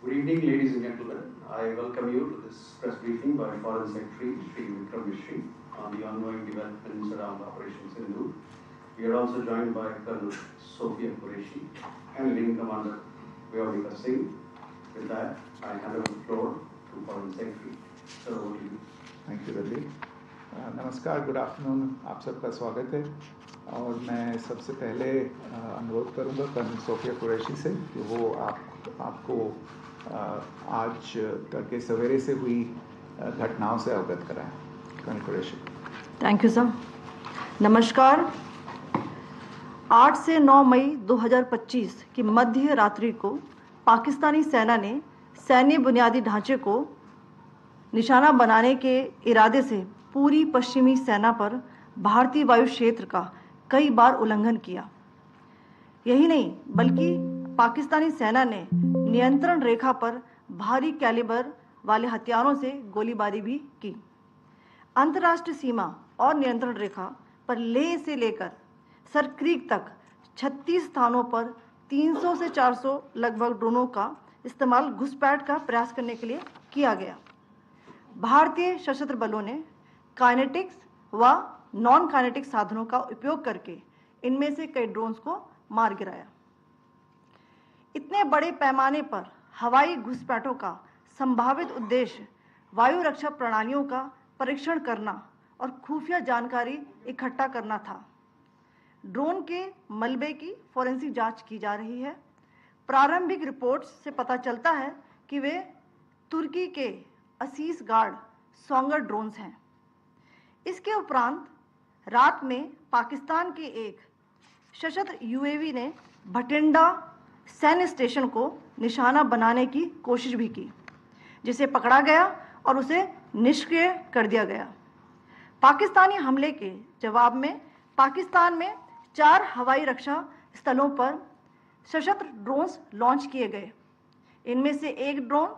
Good evening, ladies and gentlemen. I welcome you to this press briefing by Foreign Secretary Sri Vikram Mishri on the ongoing developments around Operation Sindhu. We are also joined by Colonel Sophia Qureshi and Wing Commander Vyomika Singh. With that, I hand over the floor to Foreign Secretary. Sir, over to you. Thank you Ravi. नमस्कार, good afternoon, आप सबका स्वागत है। और मैं सबसे पहले अनुरोध करूंगा कर्नल सोफिया कुरैशी से कि वो आपको आज तड़के सवेरे से हुई घटनाओं से अवगत कराएं। Colonel Qureshi. Thank you sir. नमस्कार। 8 से 9 मई 2025 की मध्य रात्रि को पाकिस्तानी सेना ने सैन्य बुनियादी ढांचे को निशाना बनाने के इरादे से पूरी पश्चिमी सेना पर भारतीय वायु क्षेत्र का कई बार उल्लंघन किया। यही नहीं बल्कि पाकिस्तानी सेना ने नियंत्रण रेखा पर भारी कैलिबर वाले हथियारों से गोलीबारी भी की। अंतर्राष्ट्रीय सीमा और नियंत्रण रेखा पर लेह से लेकर सर क्रीक तक 36 स्थानों पर 300 से 400 लगभग ड्रोनों का इस्तेमाल घुसपैठ का प्रयास करने के लिए किया गया। भारतीय सशस्त्र बलों ने काइनेटिक्स व नॉन काइनेटिक साधनों का उपयोग करके इनमें से कई ड्रोन्स को मार गिराया। इतने बड़े पैमाने पर हवाई घुसपैठों का संभावित उद्देश्य वायु रक्षा प्रणालियों का परीक्षण करना और खुफिया जानकारी इकट्ठा करना था। ड्रोन के मलबे की फोरेंसिक जांच की जा रही है। प्रारंभिक रिपोर्ट्स से पता चलता है कि वे तुर्की के असीस गार्ड सोंगर ड्रोन्स हैं। इसके उपरांत रात में पाकिस्तान के एक सशस्त्र यूएवी ने भटिंडा सैन्य स्टेशन को निशाना बनाने की कोशिश भी की, जिसे पकड़ा गया और उसे निष्क्रिय कर दिया गया। पाकिस्तानी हमले के जवाब में पाकिस्तान में 4 हवाई रक्षा स्थलों पर सशस्त्र ड्रोन्स लॉन्च किए गए। इनमें से एक ड्रोन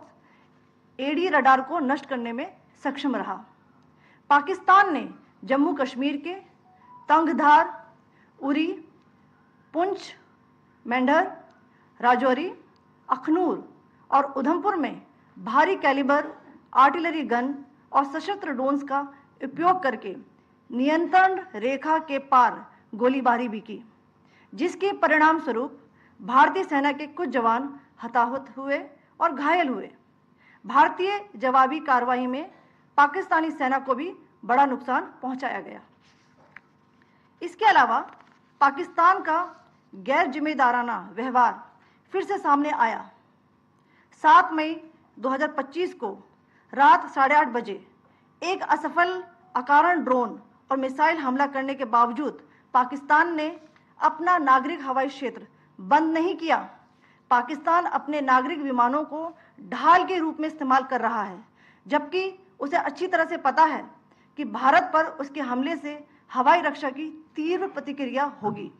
एडी रडार को नष्ट करने में सक्षम रहा। पाकिस्तान ने जम्मू कश्मीर के तंगधार, उरी, पुंछ, मेंढर, राजौरी, अखनूर और उधमपुर में भारी कैलिबर आर्टिलरी गन और सशस्त्र ड्रोन्स का उपयोग करके नियंत्रण रेखा के पार गोलीबारी भी की, जिसके परिणाम स्वरूप भारतीय सेना के कुछ जवान हताहत हुए और घायल हुए। भारतीय जवाबी कार्रवाई में पाकिस्तानी सेना को भी बड़ा नुकसान पहुंचाया गया। इसके अलावा पाकिस्तान का गैर जिम्मेदाराना व्यवहार फिर से सामने आया। 7 मई 2025 को रात 8:30 बजे एक असफल अकारण ड्रोन और मिसाइल हमला करने के बावजूद पाकिस्तान ने अपना नागरिक हवाई क्षेत्र बंद नहीं किया। पाकिस्तान अपने नागरिक विमानों को ढाल के रूप में इस्तेमाल कर रहा है, जबकि उसे अच्छी तरह से पता है कि भारत पर उसके हमले से हवाई रक्षा की तीव्र प्रतिक्रिया होगी।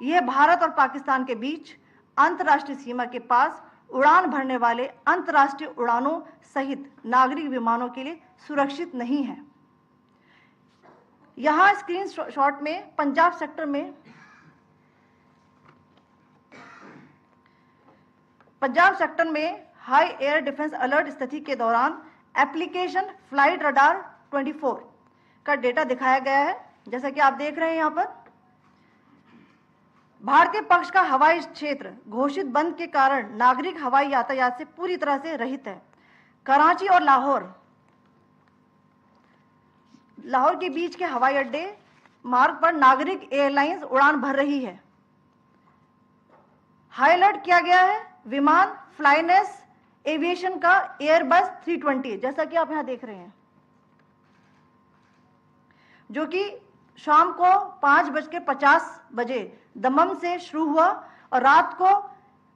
यह भारत और पाकिस्तान के बीच अंतर्राष्ट्रीय सीमा के पास उड़ान भरने वाले अंतर्राष्ट्रीय उड़ानों सहित नागरिक विमानों के लिए सुरक्षित नहीं है। यहाँ स्क्रीन शॉट में पंजाब सेक्टर में हाई एयर डिफेंस अलर्ट स्थिति के दौरान एप्लीकेशन फ्लाइट रडार 24 का डेटा दिखाया गया है। जैसा कि आप देख रहे हैं, यहाँ पर भारतीय पक्ष का हवाई क्षेत्र घोषित बंद के कारण नागरिक हवाई यातायात से पूरी तरह से रहित है। कराची और लाहौर के बीच के हवाई अड्डे मार्ग पर नागरिक एयरलाइंस उड़ान भर रही है। हाई अलर्ट किया गया है विमान फ्लाइनेस एविएशन का एयरबस 320, जैसा कि आप यहां देख रहे हैं, जो कि शाम को 5:50 बजे दमम से शुरू हुआ और रात को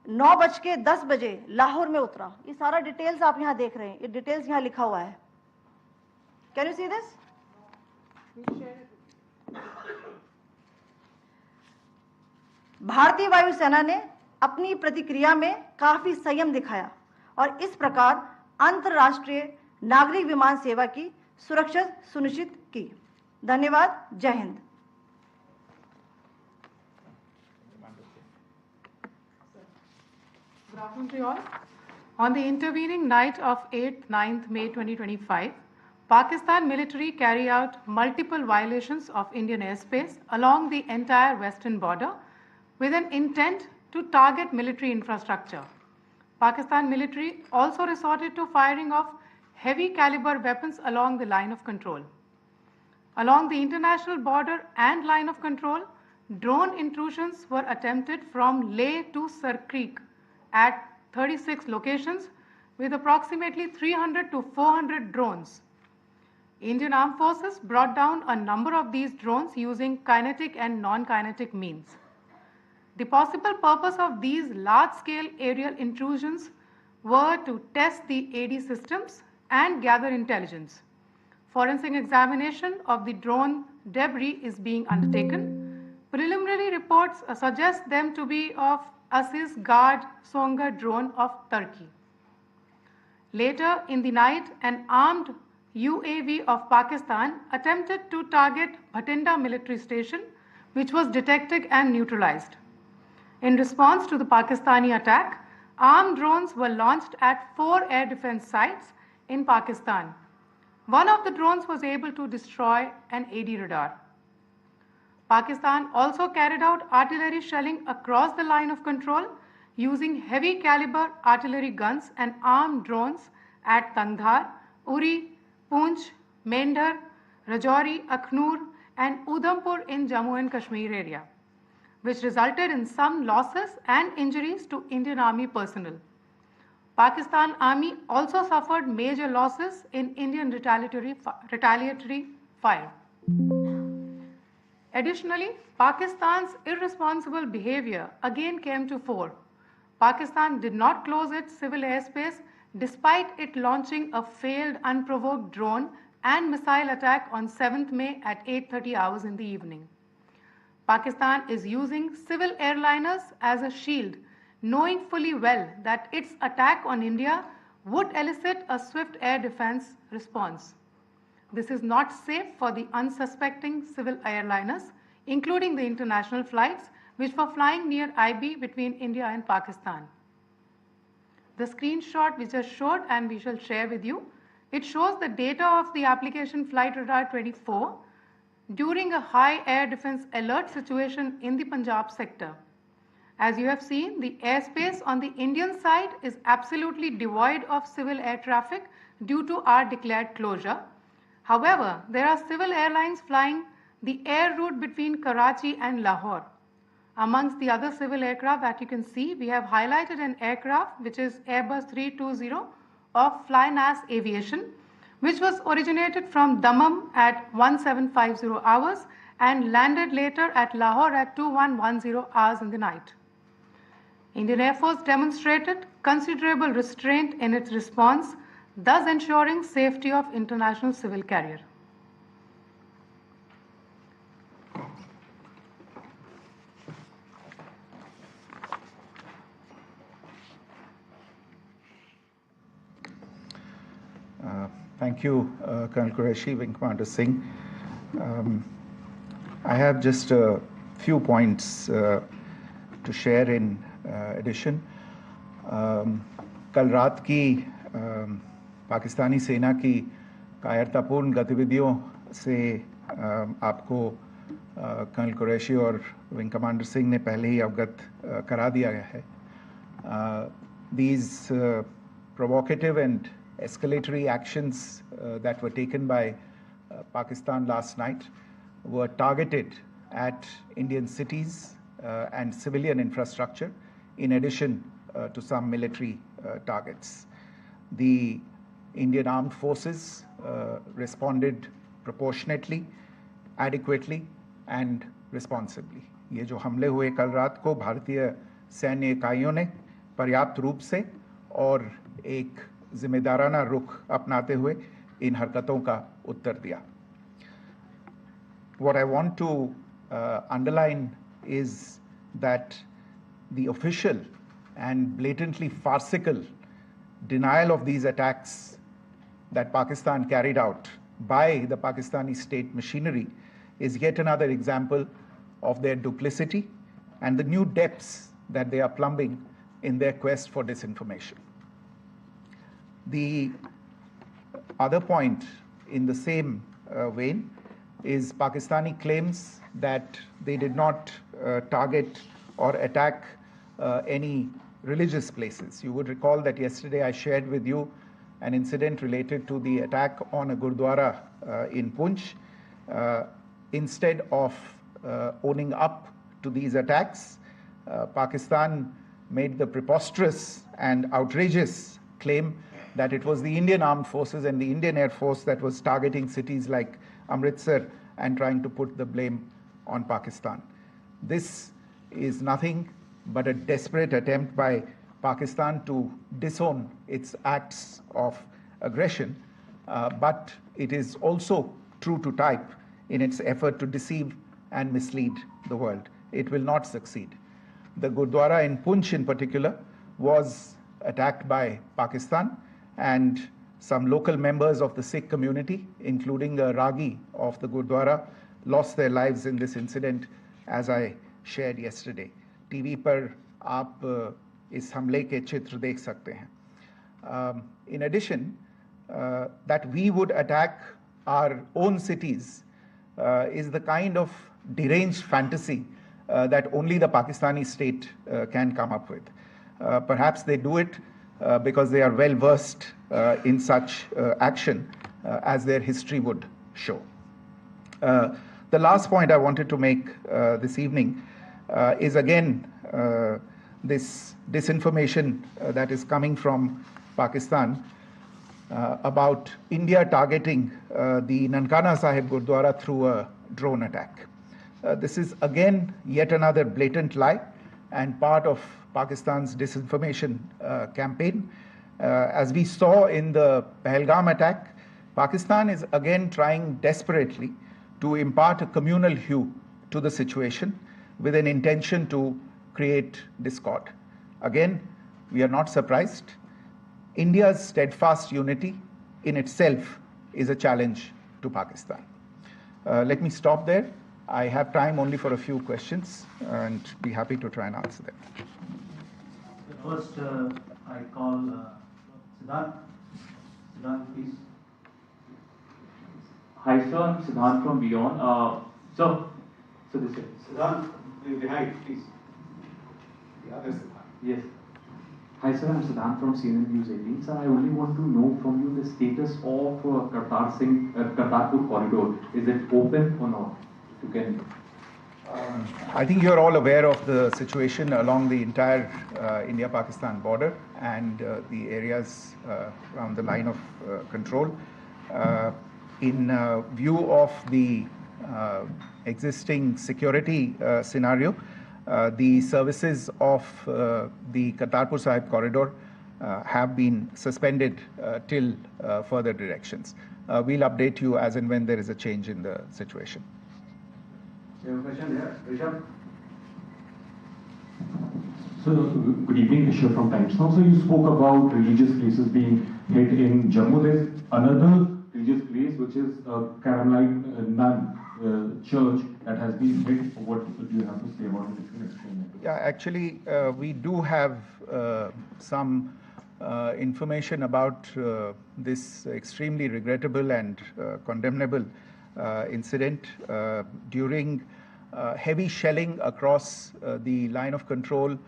9:10 बजे लाहौर में उतरा। ये सारा डिटेल्स आप यहां देख रहे हैं, ये डिटेल्स यहां लिखा हुआ है। Can you see this? भारतीय वायुसेना ने अपनी प्रतिक्रिया में काफी संयम दिखाया और इस प्रकार अंतर्राष्ट्रीय नागरिक विमान सेवा की सुरक्षा सुनिश्चित की। धन्यवाद। जय Hind. Good afternoon to you all. On the intervening night of 8th-9th May 2025, Pakistan military carried out multiple violations of Indian airspace along the entire western border with an intent to target military infrastructure. Pakistan military also resorted to firing of heavy caliber weapons along the line of control. Along the international border and line of control, drone intrusions were attempted from Leh to Sir Creek at 36 locations with approximately 300 to 400 drones. Indian Armed Forces brought down a number of these drones using kinetic and non-kinetic means. The possible purpose of these large-scale aerial intrusions were to test the AD systems and gather intelligence. Forensic examination of the drone debris is being undertaken. Preliminary reports suggest them to be of Aziz Guard Songa drone of Turkey. Later in the night, an armed UAV of Pakistan attempted to target Bhatinda military station, which was detected and neutralized. In response to the Pakistani attack, armed drones were launched at 4 air defense sites in Pakistan. One of the drones was able to destroy an AD radar. Pakistan also carried out artillery shelling across the line of control using heavy caliber artillery guns and armed drones at Kandhar, Uri, Poonch, Mendhar, Rajouri, Akhnur and Udhampur in Jammu and Kashmir area, which resulted in some losses and injuries to Indian Army personnel. Pakistan Army also suffered major losses in Indian retaliatory fire. Additionally, Pakistan's irresponsible behavior again came to fore. Pakistan did not close its civil airspace despite it launching a failed unprovoked drone and missile attack on 7th May at 8:30 hours in the evening. Pakistan is using civil airliners as a shield, knowing fully well that its attack on India would elicit a swift air defense response. This is not safe for the unsuspecting civil airliners, including the international flights, which were flying near IB between India and Pakistan. The screenshot which I showed and we shall share with you, it shows the data of the application Flight Radar 24 during a high air defense alert situation in the Punjab sector. As you have seen, the airspace on the Indian side is absolutely devoid of civil air traffic due to our declared closure. However, there are civil airlines flying the air route between Karachi and Lahore. Amongst the other civil aircraft that you can see, we have highlighted an aircraft which is Airbus 320 of Flynas Aviation, which was originated from Dammam at 1750 hours and landed later at Lahore at 2110 hours in the night. Indian Air Force demonstrated considerable restraint in its response, thus ensuring safety of international civil carrier. Thank you, Colonel Qureshi, Wing Commander Singh. I have just a few points to share in addition. कल रात की पाकिस्तानी सेना की कायरतापूर्ण गतिविधियों से आपको colonel Qureshi और विंग कमांडर सिंह ने पहले ही अवगत करा दिया गया है. These provocative and escalatory actions that were taken by Pakistan last night were targeted at Indian cities and civilian infrastructure, in addition to some military targets. The Indian Armed Forces responded proportionately, adequately and responsibly. ये जो हमले हुए कल रात को भारतीय सैन्य इकाइयों ने पर्याप्त रूप से और एक जिम्मेदाराना रुख अपनाते हुए इन हरकतों का उत्तर दिया. What I want to underline is that the official and blatantly farcical denial of these attacks that Pakistan carried out by the Pakistani state machinery is yet another example of their duplicity and the new depths that they are plumbing in their quest for disinformation. The other point in the same vein is Pakistani claims that they did not target or attack any religious places. You would recall that yesterday I shared with you an incident related to the attack on a Gurdwara in Punch. Instead of owning up to these attacks, Pakistan made the preposterous and outrageous claim that it was the Indian Armed Forces and the Indian Air Force that was targeting cities like Amritsar and trying to put the blame on Pakistan. This is nothing but a desperate attempt by Pakistan to disown its acts of aggression, but it is also true to type in its effort to deceive and mislead the world. It will not succeed. The Gurdwara in Punch in particular was attacked by Pakistan, and some local members of the Sikh community, including a Ragi of the Gurdwara, lost their lives in this incident, as I shared yesterday. TV पर आप इस हमले के चित्र देख सकते हैं. In addition, that we would attack our own cities is the kind of deranged fantasy that only the Pakistani state can come up with. Perhaps they do it because they are well versed in such action, as their history would show. The last point I wanted to make this evening is again this disinformation that is coming from Pakistan about India targeting the Nankana Sahib Gurdwara through a drone attack. This is again yet another blatant lie and part of Pakistan's disinformation campaign. As we saw in the Pahalgam attack, Pakistan is again trying desperately to impart a communal hue to the situation with an intention to create discord. Again, we are not surprised. India's steadfast unity in itself is a challenge to Pakistan. Let me stop there. I have time only for a few questions and be happy to try and answer them. First, I call Siddharth. Siddharth, please. Hi, sir. I'm Siddharth from Beyond. So this is Siddharth, behind, please. The other Siddharth. Yes. Hi, sir. I'm Siddharth from CNN News 18. Sir, I only want to know from you the status of Kartarpur corridor. Is it open or not? You can. I think you're all aware of the situation along the entire India-Pakistan border and the areas around the line of control. In view of the existing security scenario, the services of the Kartarpur Sahib corridor have been suspended till further directions. We'll update you as and when there is a change in the situation. You have a question here, Rishabh? So, good evening, Rishabh from Times Now. So, you spoke about religious places being hit in Jammu. There's another religious place which is a Carmelite nun church that has been hit. What do you have to say about it? If you can explain that. Yeah, actually, we do have some information about this extremely regrettable and condemnable incident. During heavy shelling across the line of control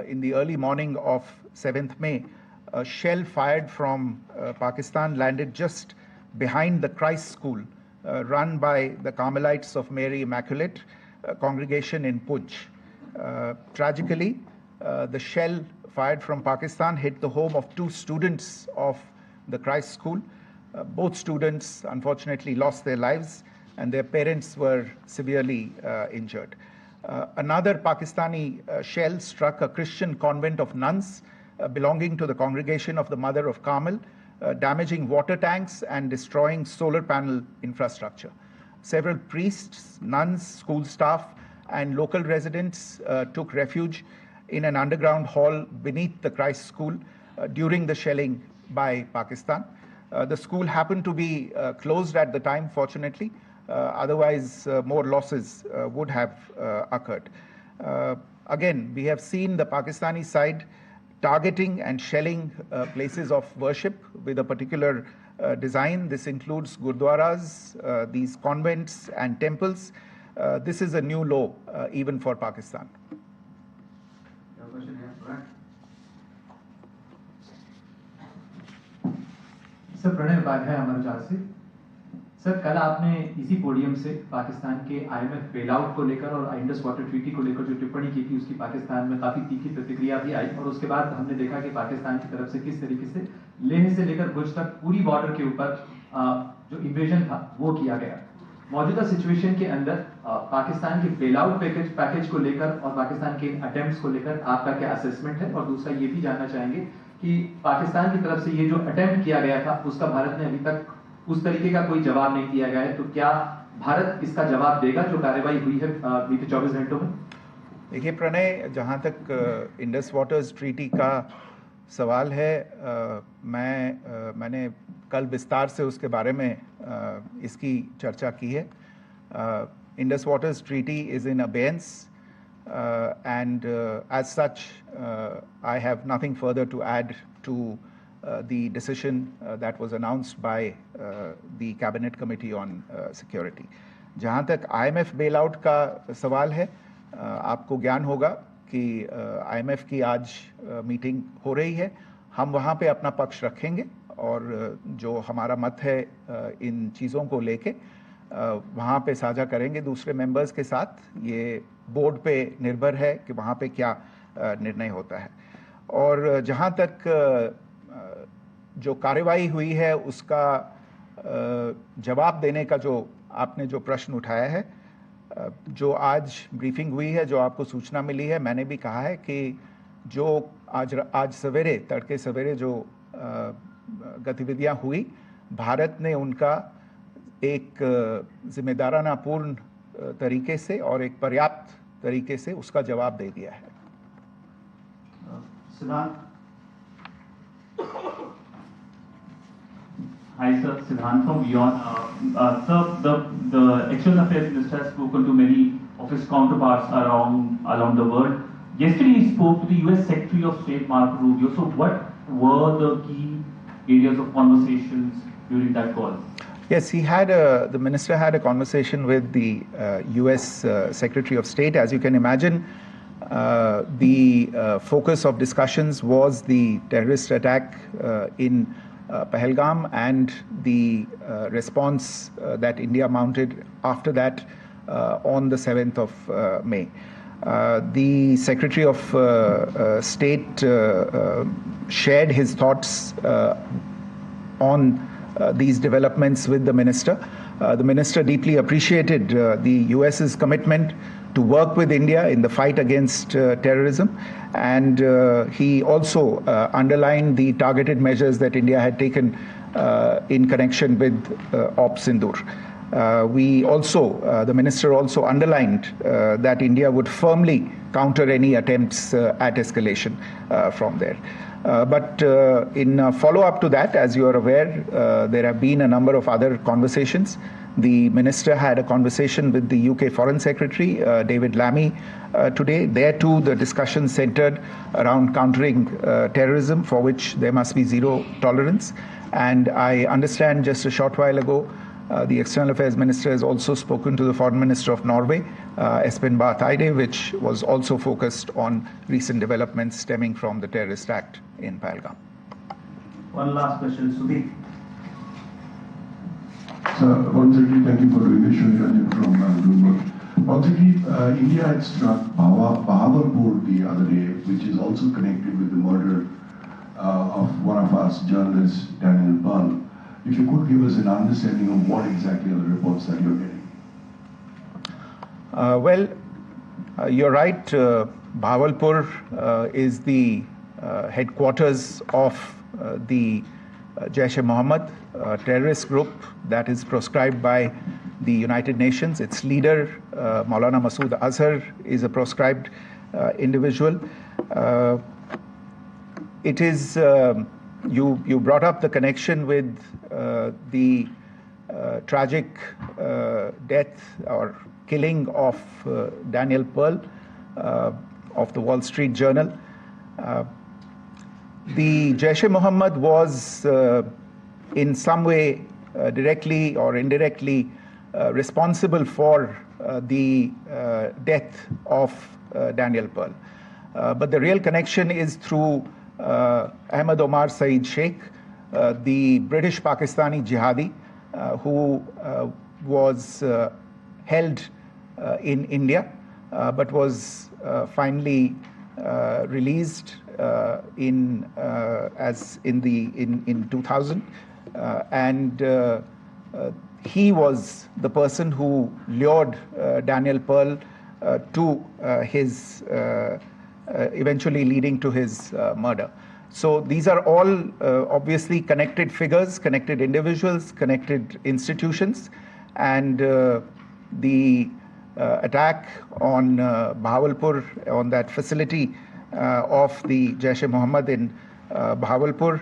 in the early morning of 7th May, a shell fired from Pakistan landed just behind the Christ School run by the Carmelites of Mary Immaculate congregation in Punch. Tragically, the shell fired from Pakistan hit the home of 2 students of the Christ School. Both students unfortunately lost their lives and their parents were severely injured. Another Pakistani shell struck a Christian convent of nuns belonging to the congregation of the Mother of Carmel, damaging water tanks and destroying solar panel infrastructure. Several priests, nuns, school staff, and local residents took refuge in an underground hall beneath the Christ School during the shelling by Pakistan. The school happened to be closed at the time, fortunately. Otherwise, more losses would have occurred. Again, we have seen the Pakistani side targeting and shelling places of worship with a particular design. This includes gurdwaras, these convents and temples. This is a new law even for Pakistan. Your question here, Pranay. Sir Pranay Upadhyay Amarjal से। Sir कल आपने इसी podium से पाकिस्तान के IMF bailout को लेकर और Indus water treaty को लेकर जो टिप्पणी की थी उसकी पाकिस्तान में काफी तीखी प्रतिक्रिया भी आई और उसके बाद हमने देखा कि पाकिस्तान की तरफ से किस तरीके से लेह से लेकर भुज तक पूरी बॉर्डर के ऊपर जो इन्वेजन था वो किया गया। मौजूदा सिचुएशन के अंदर पाकिस्तान के बेलआउट पैकेज को लेकर और पाकिस्तान के अटेम्प्ट्स को लेकर आपका क्या असेसमेंट है? और दूसरा ये भी जानना चाहेंगे कि पाकिस्तान की तरफ से ये जो अटेम्प्ट किया गया था उसका भारत ने अभी तक उस तरीके का कोई जवाब नहीं दिया गया है, तो क्या भारत इसका जवाब देगा जो कार्रवाई हुई है बीते 24 घंटों में? देखिए प्रणय, जहाँ तक इंडस वाटर्स ट्रीटी का सवाल है, मैंने कल विस्तार से उसके बारे में इसकी चर्चा की है। Indus waters treaty is in abeyance and as such I have nothing further to add to the decision that was announced by the Cabinet Committee on Security. जहाँ तक IMF bailout का सवाल है, आपको ज्ञान होगा कि IMF की आज मीटिंग हो रही है। हम वहाँ पे अपना पक्ष रखेंगे और जो हमारा मत है इन चीज़ों को लेके वहाँ पे साझा करेंगे दूसरे मेंबर्स के साथ। ये बोर्ड पे निर्भर है कि वहाँ पे क्या निर्णय होता है। और जहाँ तक जो कार्रवाई हुई है उसका जवाब देने का जो आपने जो प्रश्न उठाया है, जो आज ब्रीफिंग हुई है, जो आपको सूचना मिली है, मैंने भी कहा है कि जो आज सवेरे तड़के सवेरे जो गतिविधियाँ हुई, भारत ने उनका एक जिम्मेदाराना पूर्ण तरीके से और एक पर्याप्त तरीके से उसका जवाब दे दिया है। सिद्धांत। Hi sir, Siddhant from Beyond. Sir, the External Affairs Minister has spoken to many of his counterparts around the world. Yesterday he spoke to the US Secretary of State Marco Rubio. So what were the key areas of conversations during that call? Yes, the minister had a conversation with the US Secretary of State. As you can imagine, the focus of discussions was the terrorist attack in Pahalgam and the response that India mounted after that on the 7th of May. The Secretary of State shared his thoughts on these developments with the minister. The minister deeply appreciated the US's commitment to work with India in the fight against terrorism, and he also underlined the targeted measures that India had taken in connection with Op Sindoor. The minister also underlined that India would firmly counter any attempts at escalation from there. But in follow-up to that, as you are aware, there have been a number of other conversations. The minister had a conversation with the UK Foreign Secretary, David Lammy, today. There too, the discussion centered around countering terrorism, for which there must be zero tolerance. And I understand just a short while ago, the External Affairs Minister has also spoken to the Foreign Minister of Norway, Espen Barth Eide, which was also focused on recent developments stemming from the terrorist act in Pahalgam. One last question, Sudhir. Sir, once again, thank you for doing this. Shri from Bloomberg. Once again, India had struck Bahawalpur the other day, which is also connected with the murder of one of our journalists, Daniel Pearl. If you could give us an understanding of what exactly are the reports that you're getting. You're right. Bahawalpur is the headquarters of the Jaish-e-Mohammed terrorist group that is proscribed by the United Nations. Its leader, Maulana Masood Azhar, is a proscribed individual. It is you brought up the connection with the tragic death or killing of Daniel Pearl of the Wall Street Journal. the Jaish-e-Mohammed was in some way directly or indirectly responsible for the death of Daniel Pearl. But the real connection is through Ahmad Omar Saeed Sheikh, the British Pakistani jihadi who was held in India but was finally released in 2000, and he was the person who lured Daniel Pearl to his eventually leading to his murder. So these are all obviously connected figures, connected individuals, connected institutions, and the attack on Bahawalpur, on that facility of the Jaish-e-Mohammed in Bahawalpur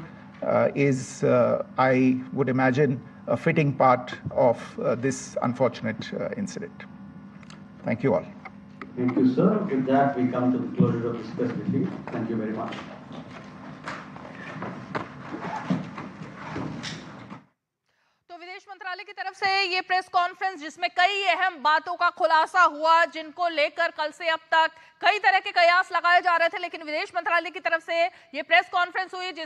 is, I would imagine, a fitting part of this unfortunate incident. Thank you all. Thank you, sir. With that, we come to the closure of this press briefing. Thank you very much. विदेश मंत्रालय की तरफ से ये press conference जिसमें कई अहम बातों का खुलासा हुआ, जिनको लेकर कल से अब तक कई तरह के कयास लगाए जा रहे थे, लेकिन विदेश मंत्रालय की तरफ से ये प्रेस कॉन्फ्रेंस हुई जिस